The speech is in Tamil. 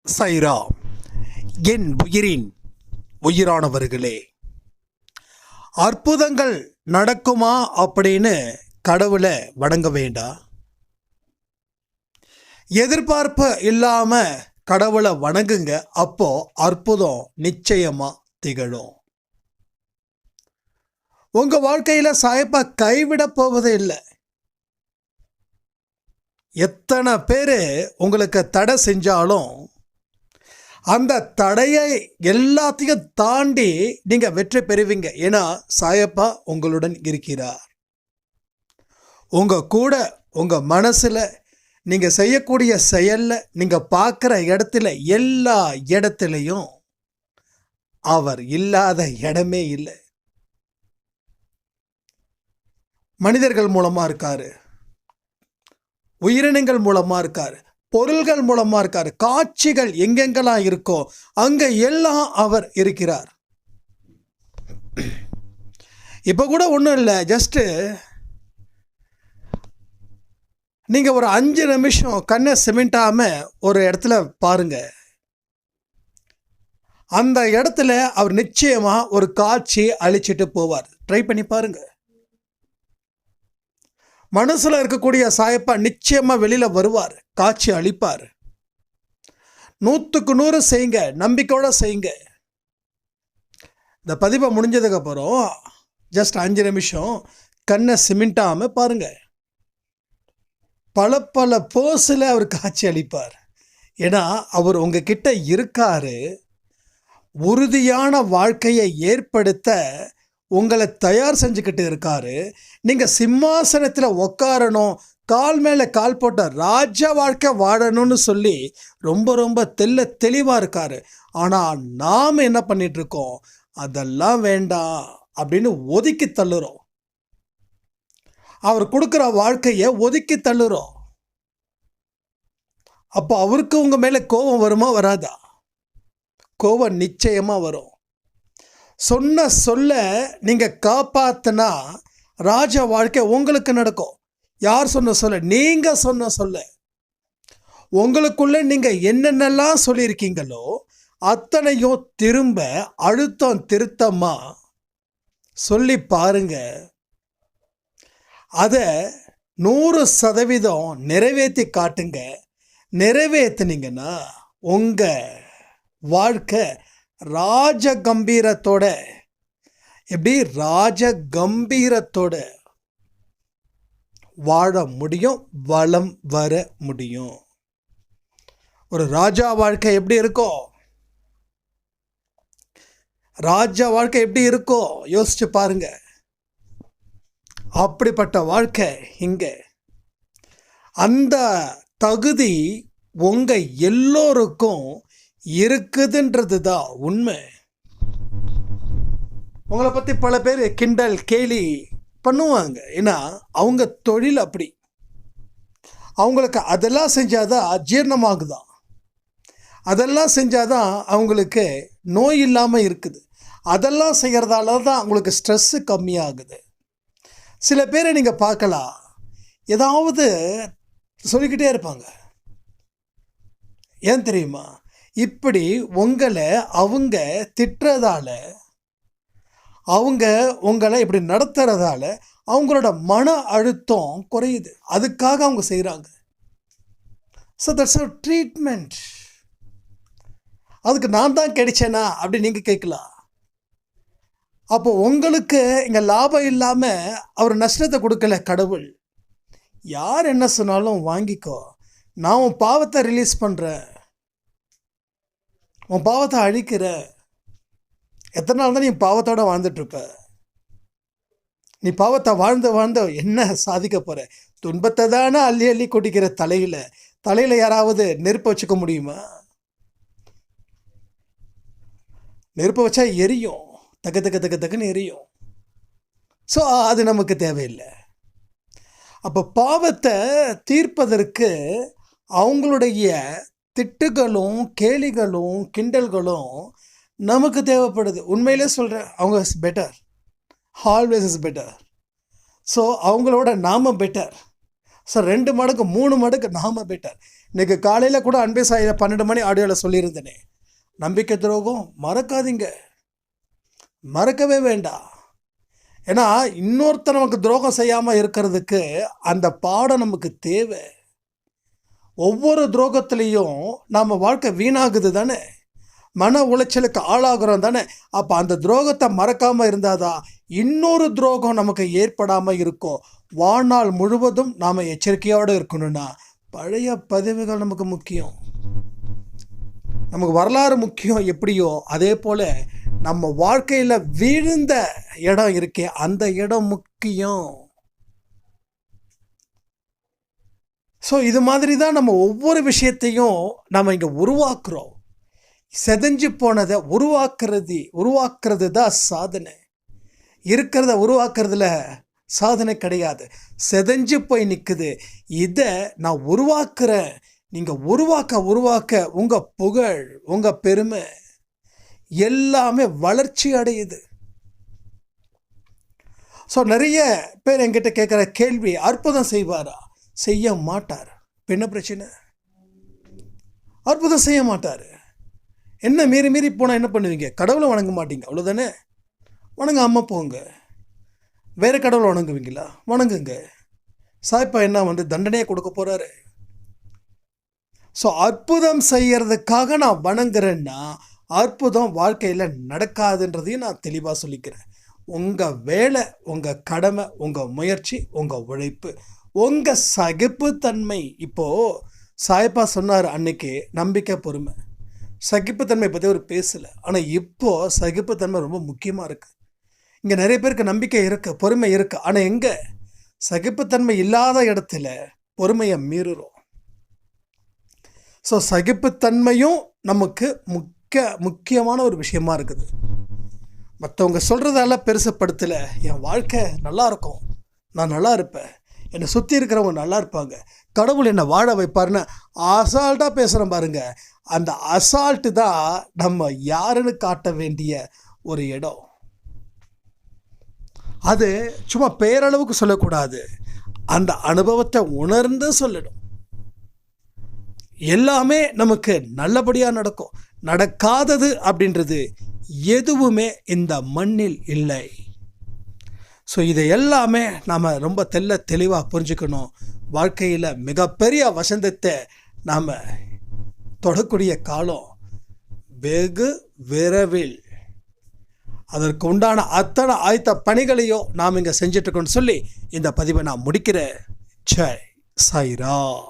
சைரா, என் உயிரின் உயிரானவர்களே, அற்புதங்கள் நடக்குமா அப்படின்னு கடவுளை வணங்க வேண்டாம். எதிர்பார்ப்பு இல்லாம கடவுளை வணங்குங்க. அப்போ அற்புதம் நிச்சயமா திகழும். உங்க வாழ்க்கையில சாயப்பா கைவிட போவதே இல்லை. எத்தனை பேர் உங்களுக்கு தடை செஞ்சாலும் அந்த தடையை எல்லாத்தையும் தாண்டி நீங்க வெற்றி பெறுவீங்க. ஏன்னா சாயப்பா உங்களுடன் இருக்கிறார். உங்க கூட, உங்க மனசுல, நீங்க செய்யக்கூடிய செயல்ல, நீங்க பார்க்குற இடத்துல, எல்லா இடத்துலையும் அவர் இல்லாத இடமே இல்லை. மனிதர்கள் மூலமா இருக்காரு, உயிரினங்கள் மூலமா இருக்காரு, பொருள்கள் மூலமா இருக்காரு, காட்சிகள் எங்கெங்கெல்லாம் இருக்கோ அங்க எல்லாம் அவர் இருக்கிறார். இப்ப கூட ஒன்றும் இல்லை, ஜஸ்ட்டு நீங்க ஒரு 5 நிமிஷம் கண்ணை சிமெண்டாம ஒரு இடத்துல பாருங்க. அந்த இடத்துல அவர் நிச்சயமா ஒரு காட்சி அழிச்சிட்டு போவார். ட்ரை பண்ணி பாருங்க. மனசுல இருக்கக்கூடிய சாயப்பா நிச்சயமா வெளியில வருவார், காட்சி அளிப்பார். 100க்கு 100 செய்யுங்க, நம்பிக்கையோட செய்யுங்க. இந்த பதிவை முடிஞ்சதுக்கு அப்புறம் ஜஸ்ட் 5 நிமிஷம் கண்ணை சிமிண்டாம பாருங்க. பல பல போஸில் அவர் காட்சி அளிப்பார். ஏன்னா அவர் உங்ககிட்ட இருக்காரு. உறுதியான வாழ்க்கையை ஏற்படுத்த உங்களை தயார் செஞ்சுக்கிட்டு இருக்காரு. நீங்கள் சிம்மாசனத்தில் உட்காரணும், கால் மேலே கால் போட்ட ராஜா வாழ்க்கை வாழணும்னு சொல்லி ரொம்ப ரொம்ப தெளிவாக இருக்காரு. ஆனால் நாம் என்ன பண்ணிகிட்ருக்கோம், அதெல்லாம் வேண்டாம் அப்படின்னு ஒதுக்கி தள்ளுறோம். அவர் கொடுக்குற வாழ்க்கையை ஒதுக்கி தள்ளுறோம். அப்போ அவருக்கு உங்கள் மேலே கோபம் வருமா வராதா? கோபம் நிச்சயமாக வரும். சொன்ன சொல்ல நீங்கள் காப்பாற்றினா ராஜா வாழ்க்கை உங்களுக்கு நடக்கும். யார் சொன்ன சொல்ல? நீங்கள் சொன்ன சொல்ல. உங்களுக்குள்ளே நீங்கள் என்னென்னலாம் சொல்லியிருக்கீங்களோ அத்தனையும் திரும்ப அழுத்தம் திருத்தமாக சொல்லி பாருங்க. அதை 100% நிறைவேற்றி காட்டுங்க. நிறைவேற்றினீங்கன்னா உங்கள் வாழ்க்கை ராஜ கம்பீரத்தோட, எப்படி ராஜ கம்பீரத்தோட வாழ முடியும், வளம் வர முடியும். ஒரு ராஜா வாழ்க்கை எப்படி இருக்கும்? ராஜா வாழ்க்கை எப்படி இருக்கும் யோசிச்சு பாருங்க. அப்படிப்பட்ட வாழ்க்கை இங்க. அந்த தகுதி உங்க எல்லோருக்கும் இருக்குதுன்றது தான் உண்மை. உங்களை பற்றி பல பேர் கிண்டல் கேலி பண்ணுவாங்க. ஏன்னா அவங்க தொழில் அப்படி. அவங்களுக்கு அதெல்லாம் செஞ்சாதான் ஜீரணமாகுதான், அதெல்லாம் செஞ்சாதான் அவங்களுக்கு நோய் இல்லாமல் இருக்குது, அதெல்லாம் செய்கிறதால தான் அவங்களுக்கு ஸ்ட்ரெஸ்ஸு கம்மியாகுது. சில பேரை நீங்கள் பார்க்கலாம், ஏதாவது சொல்லிக்கிட்டே இருப்பாங்க. ஏன் தெரியுமா? இப்படி உங்களை அவங்க திட்டுறதால, அவங்க உங்களை இப்படி நடத்துறதால அவங்களோட மன அழுத்தம் குறையுது. அதுக்காக அவங்க செய்கிறாங்க. So that's a treatment. அதுக்கு நான் தான் கிடைச்சேனா அப்படி நீங்கள் கேட்கலாம். அப்போ உங்களுக்கு இங்கே லாபம் இல்லாமல் அவர் நஷ்டத்தை கொடுக்கல கடவுள். யார் என்ன சொன்னாலும் வாங்கிக்கோ, நான் உன் பாவத்தை ரிலீஸ் பண்ணுறேன், உன் பாவத்தை அழிக்கிறேன். எத்தனை நாள் தான் நீ பாவத்தோடு வாழ்ந்துட்டுருப்ப? நீ பாவத்தை வாழ்ந்து என்ன சாதிக்க போகிற? துன்பத்தை தானே அள்ளி அள்ளி கொட்டிக்கிற தலையில் யாராவது நெருப்பை வச்சுக்க முடியுமா? நெருப்பை வச்சா எரியும், தக்குன்னு எரியும். ஸோ அது நமக்கு தேவையில்லை. அப்போ பாவத்தை தீர்ப்பதற்கு அவங்களுடைய திட்டுகளும் கேலிகளும் கிண்டல்களும் நமக்கு தேவைப்படுது. உண்மையிலே சொல்கிறேன், அவங்க is better, always is better. So அவங்களோட நாம பெட்டர். ஸோ 2 மடங்கு 3 மடங்கு நாம பெட்டர். இன்றைக்கி காலையில் கூட அன்பே சாயில 12 மணி ஆடியோவில் சொல்லியிருந்தேனே, நம்பிக்கை துரோகம் மறக்காதீங்க, மறக்கவே வேண்டாம். ஏன்னா இன்னொருத்தர் நமக்கு துரோகம் செய்யாமல் இருக்கிறதுக்கு அந்த பாடம் நமக்கு தேவை. ஒவ்வொரு துரோகத்திலையும் நம்ம வாழ்க்கை வீணாகுது தானே, மன உளைச்சலுக்கு ஆளாகிறோம் தானே. அப்போ அந்த துரோகத்தை மறக்காமல் இருந்தாதான் இன்னொரு துரோகம் நமக்கு ஏற்படாமல் இருக்கும். வாழ்நாள் முழுவதும் நாம் எச்சரிக்கையோடு இருக்கணும்னா பழைய பதிவுகள் நமக்கு முக்கியம், நமக்கு வரலாறு முக்கியம். எப்படியோ அதே போல் நம்ம வாழ்க்கையில் விழுந்த இடம் இருக்கே, அந்த இடம் முக்கியம். ஸோ இது மாதிரி தான் நம்ம ஒவ்வொரு விஷயத்தையும் நம்ம இங்கே உருவாக்குறோம். செதஞ்சு போனதை உருவாக்குறது தான் சாதனை. இருக்கிறத உருவாக்குறதுல சாதனை கிடையாது, செதஞ்சு போய் நிற்குது. இதை நான் உருவாக்குறேன். நீங்கள் உருவாக்க உங்கள் புகழ், உங்கள் பெருமை எல்லாமே வளர்ச்சி அடையுது. ஸோ நிறைய பேர் என்கிட்ட கேட்குற கேள்வி, அற்புதம் செய்வாரா? செய்ய மாட்டார். என்ன பிரச்சனை? அற்புதம் செய்ய மாட்டார். என்ன மீறி போனால் என்ன பண்ணுவீங்க? கடவுளை வணங்க மாட்டீங்க, அவ்வளோதானே. வணங்காமல் போங்க. வேறு கடவுளை வணங்குவீங்களா? வணங்குங்க. சாய்ப்பா என்ன தண்டனையை கொடுக்க போகிறாரு? ஸோ அற்புதம் செய்யறதுக்காக நான் வணங்குறேன்னா அற்புதம் வாழ்க்கையில் நடக்காதுன்றதையும் நான் தெளிவாக சொல்லிக்கிறேன். உங்கள் வேலை, உங்கள் கடமை, உங்கள் முயற்சி, உங்கள் உழைப்பு, உங்கள் சகிப்புத்தன்மை. இப்போது சாய்ப்பா சொன்னார் அன்னைக்கு, நம்பிக்கை பொறுமை. சகிப்புத்தன்மை பற்றி அவர் பேசலை, ஆனால் இப்போது சகிப்புத்தன்மை ரொம்ப முக்கியமாக இருக்குது. இங்கே நிறைய பேருக்கு நம்பிக்கை இருக்குது, பொறுமை இருக்குது, ஆனால் எங்கே சகிப்புத்தன்மை இல்லாத இடத்துல பொறுமையை மீறுறோம். ஸோ சகிப்புத்தன்மையும் நமக்கு முக்கியமான ஒரு விஷயமா இருக்குது. மற்றவங்க சொல்கிறதெல்லாம் பெருசுப்படுத்தலை. என் வாழ்க்கை நல்லா இருக்கும், நான் நல்லா இருப்பேன், என்னை சுற்றி இருக்கிறவங்க நல்லா இருப்பாங்க, கடவுள் என்னை வாழ வைப்பாருன்னு அசால்ட்டாக பேசுகிறேன் பாருங்க. அந்த அசால்ட்டு தான் நம்ம யாருன்னு காட்ட வேண்டிய ஒரு இடம். அது சும்மா பேரளவுக்கு சொல்லக்கூடாது, அந்த அனுபவத்தை உணர்ந்து சொல்லணும். எல்லாமே நமக்கு நல்லபடியாக நடக்கும். நடக்காதது அப்படின்றது எதுவுமே இந்த மண்ணில் இல்லை. ஸோ இதை எல்லாமே நாம் ரொம்ப தெளிவாக புரிஞ்சுக்கணும். வாழ்க்கையில் மிகப்பெரிய வசந்தத்தை நாம் தொடக்கூடிய காலம் வெகு விரைவில். அதற்கு உண்டான அத்தனை ஆயத்த பணிகளையும் நாம் இங்கே செஞ்சிட்ருக்கோன்னு சொல்லி இந்த பதிவை நான் முடிக்கிறேன். ஜெய் சாய்ராம்.